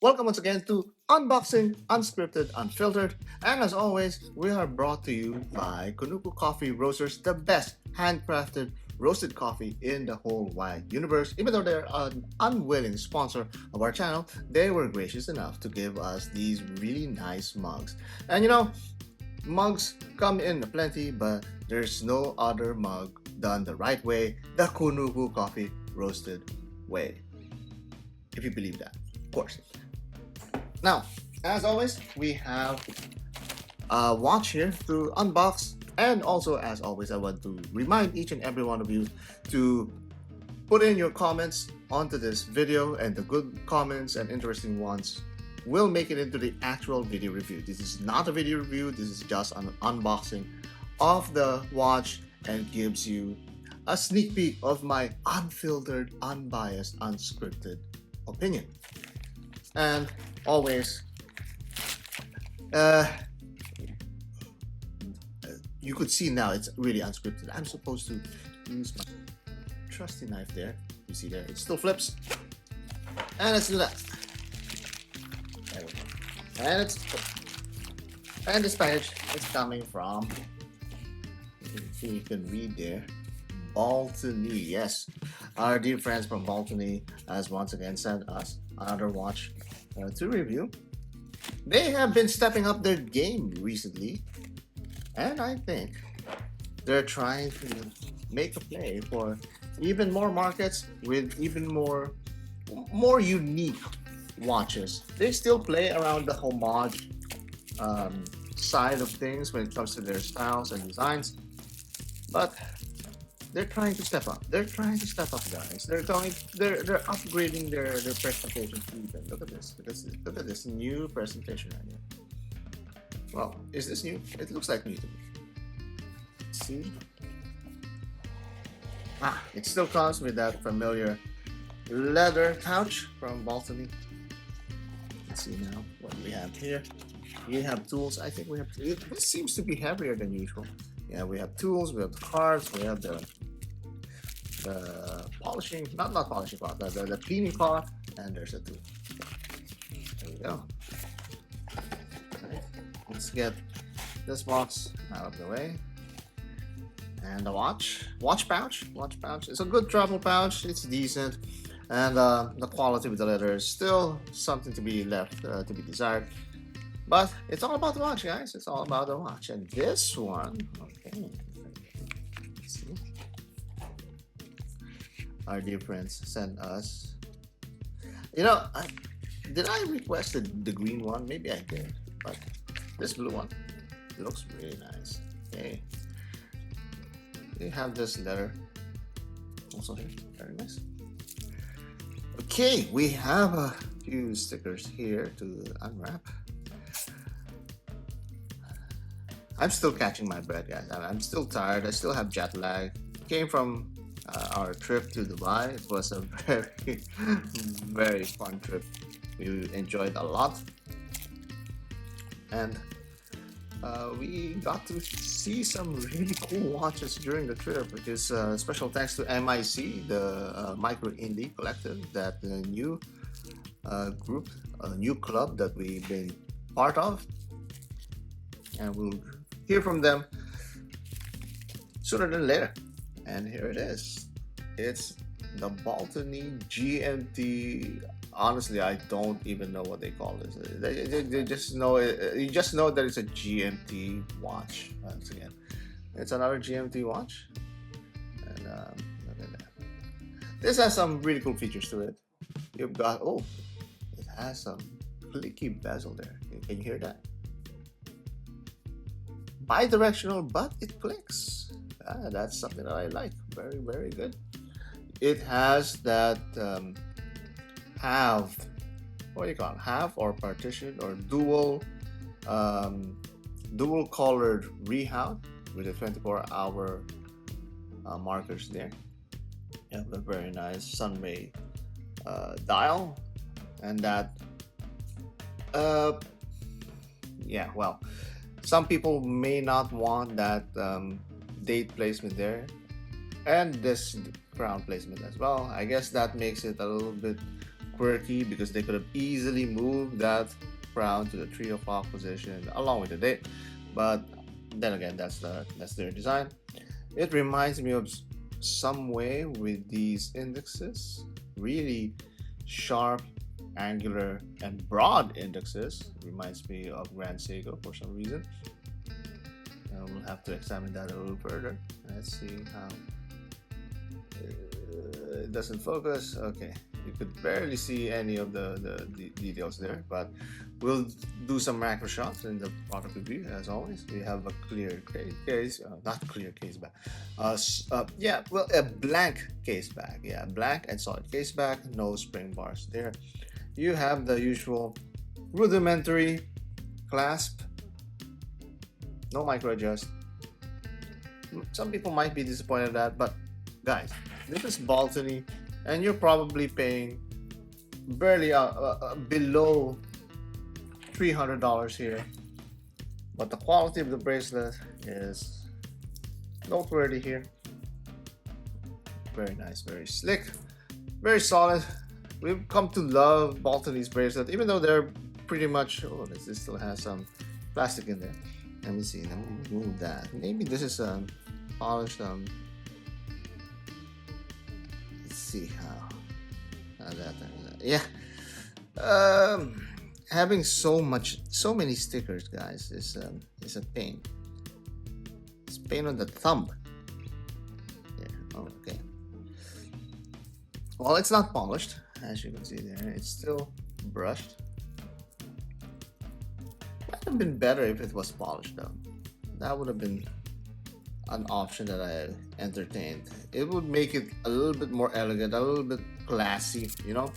Welcome once again to Unboxing Unscripted Unfiltered. And as always, we are brought to you by Kunuku Coffee Roasters, the best handcrafted roasted coffee in the whole wide universe. Even though they're an unwilling sponsor of our channel, they were gracious enough to give us these really nice mugs. And mugs come in plenty, but there's no other mug done the right way, the Kunuku Coffee Roasted way. If you believe that, of course. Now, as always, we have a watch here to unbox. And also, as always, I want to remind each and every one of you to put in your comments onto this video, and the good comments and interesting ones will make it into the actual video review. This is not a video review, this is just an unboxing of the watch and gives you a sneak peek of my unfiltered, unbiased, unscripted opinion. And always, you could see now it's really unscripted. I'm supposed to use my trusty knife there. You see there, it still flips. And let's do that. There we go. And this package is coming from, if you can read there, Baltany. Yes, our dear friends from Baltany has once again sent us another watch to review. They have been stepping up their game recently, and I think they're trying to make a play for even more markets with even more unique watches. They still play around the homage side of things when it comes to their styles and designs, but they're trying to step up. They're trying to step up, guys. They're upgrading their presentation even. Look at this. Look at this new presentation right here. Well, is this new? It looks like new to me. See? It still comes with that familiar leather pouch from Baltany. Let's see now what we have here. We have tools. I think we have. This seems to be heavier than usual. Yeah, we have tools. We have the cards. We have the polishing, not polishing cloth, the cleaning cloth, and there's a tool. There we go. Okay. Let's get this box out of the way. And the watch pouch. It's a good travel pouch. It's decent, and the quality with the leather is still something to be left to be desired. But it's all about the watch, guys. It's all about the watch. And this one, okay. Let's see. Our dear friends sent us. Did I request the green one? Maybe I did, but this blue one looks really nice. Okay, we have this letter also here, very nice. Okay, we have a few stickers here to unwrap. I'm still catching my breath, guys. I'm still tired. I still have jet lag. Came from our trip to Dubai. It was a very, very fun trip. We enjoyed a lot, and we got to see some really cool watches during the trip. Which is special thanks to MIC, the Micro Indie Collective, that new group, a new club that we've been part of, and we'll hear from them sooner than later. And here it is. It's the Baltany GMT. Honestly, I don't even know what they call this. They just know it. You just know that it's a GMT watch. Once again, it's another GMT watch. And look at that. This has some really cool features to it. You've got, it has some clicky bezel there. Can you hear that? Bi-directional, but it clicks. That's something that I like. Very, very good. It has that half or partition or dual colored rehaut with a 24-hour markers there. You have a very nice sunray dial, and that some people may not want that date placement there, and this crown placement as well. I guess that makes it a little bit quirky because they could have easily moved that crown to the 3 o'clock position along with the date, but then again, that's their design. It reminds me of some way with these indexes, really sharp, angular, and broad indexes. Reminds me of Grand Seiko for some reason. We'll have to examine that a little further. Let's see how it doesn't focus. Okay, you could barely see any of the details there, but we'll do some macro shots in the product review. As always, we have a clear case, not clear case back. Yeah, well, a blank case back. Yeah, blank and solid case back. No spring bars there. You have the usual rudimentary clasp. No micro adjust. Some people might be disappointed at that, but guys, this is Baltany, and you're probably paying barely below $300 here. But the quality of the bracelet is noteworthy here. Very nice, very slick, very solid. We've come to love Baltany's bracelet, even though they're pretty much. Oh, this still has some plastic in there. Let me see. Let me remove that. Maybe this is polished. Let's see how that. Yeah. Having so many stickers, guys, is a pain. It's pain on the thumb. Yeah. Okay. Well, it's not polished, as you can see there. It's still brushed. Might have been better if it was polished though. That would have been an option that I entertained. It would make it a little bit more elegant, a little bit classy, you know?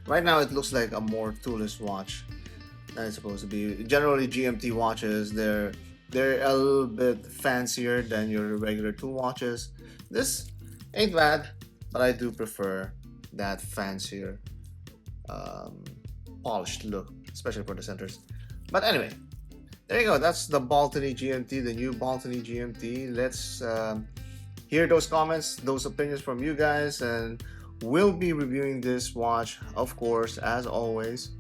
Right now it looks like a more toolless watch than it's supposed to be. Generally GMT watches, they're a little bit fancier than your regular tool watches. This ain't bad, but I do prefer that fancier polished look, especially for the centers. But anyway, there you go. That's the Baltany GMT, the new Baltany GMT. Let's hear those comments, those opinions from you guys, and we'll be reviewing this watch, of course, as always.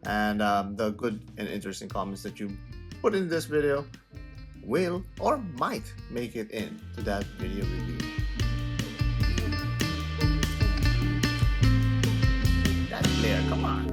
And the good and interesting comments that you put in this video will or might make it into that video review. That glare, come on.